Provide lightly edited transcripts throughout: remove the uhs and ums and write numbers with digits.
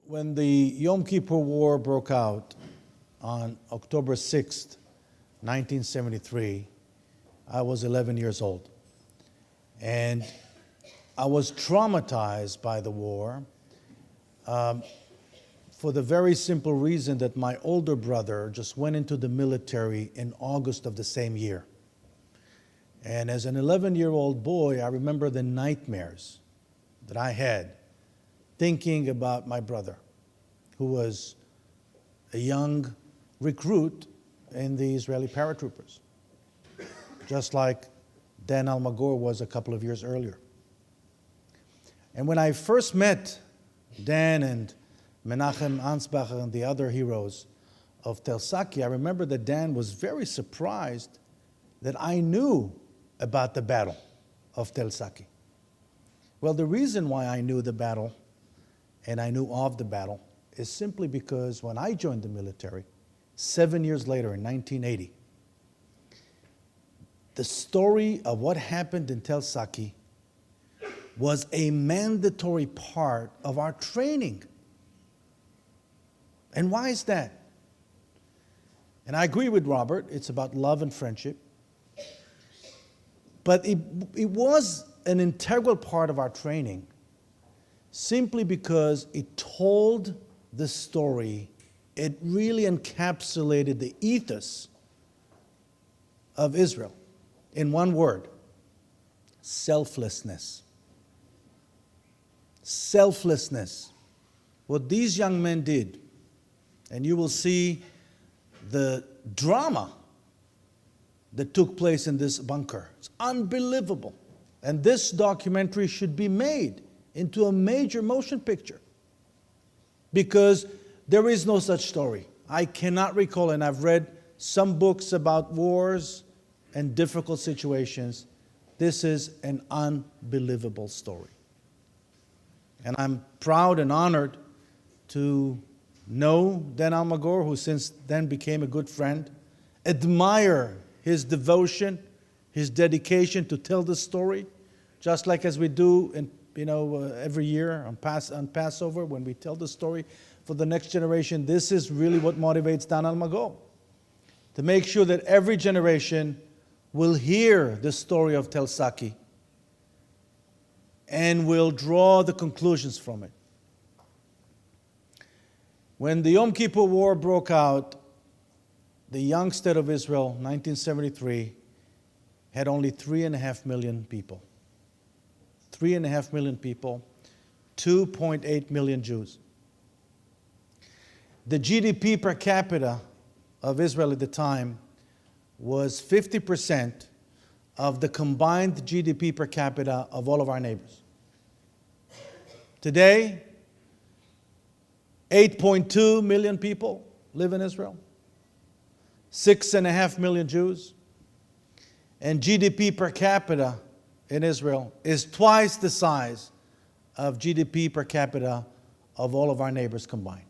When the Yom Kippur War broke out on October 6th, 1973, I was 11 years old. And I was traumatized by the war for the very simple reason that my older brother just went into the military in August of the same year. And as an 11-year-old boy, I remember the nightmares that I had thinking about my brother, who was a young recruit in the Israeli paratroopers, just like Dan Almagor was a couple of years earlier. And when I first met Dan and Menachem Ansbacher and the other heroes of Tel Saki, I remember that Dan was very surprised that I knew about the battle of Tel Saki. Well, the reason why I knew the battle and I knew of the battle is simply because when I joined the military, 7 years later in 1980, the story of what happened in Tel Saki was a mandatory part of our training. And why is that? And I agree with Robert, it's about love and friendship. But it was an integral part of our training simply because it told the story. It really encapsulated the ethos of Israel in one word: selflessness. Selflessness. What these young men did, and you will see the drama that took place in this bunker. It's unbelievable. And this documentary should be made into a major motion picture, because there is no such story. I cannot recall, and I've read some books about wars and difficult situations. This is an unbelievable story. And I'm proud and honored to know Dan Almagor, who since then became a good friend, admire his devotion, his dedication to tell the story, just like as we do every year on Passover when we tell the story for the next generation. This is really what motivates Dan Almagor, to make sure that every generation will hear the story of Tel Saki and will draw the conclusions from it. When the Yom Kippur War broke out, the young state of Israel, 1973, had only 3.5 million people. 3.5 million people, 2.8 million Jews. The GDP per capita of Israel at the time was 50% of the combined GDP per capita of all of our neighbors. Today, 8.2 million people live in Israel, 6.5 million Jews, and GDP per capita in Israel is twice the size of GDP per capita of all of our neighbors combined.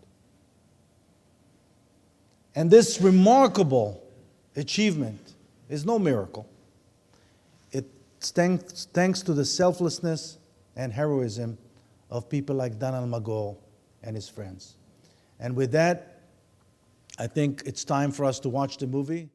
And this remarkable achievement is no miracle. It's thanks to the selflessness and heroism of people like Dan Almagor and his friends. And with that, I think it's time for us to watch the movie.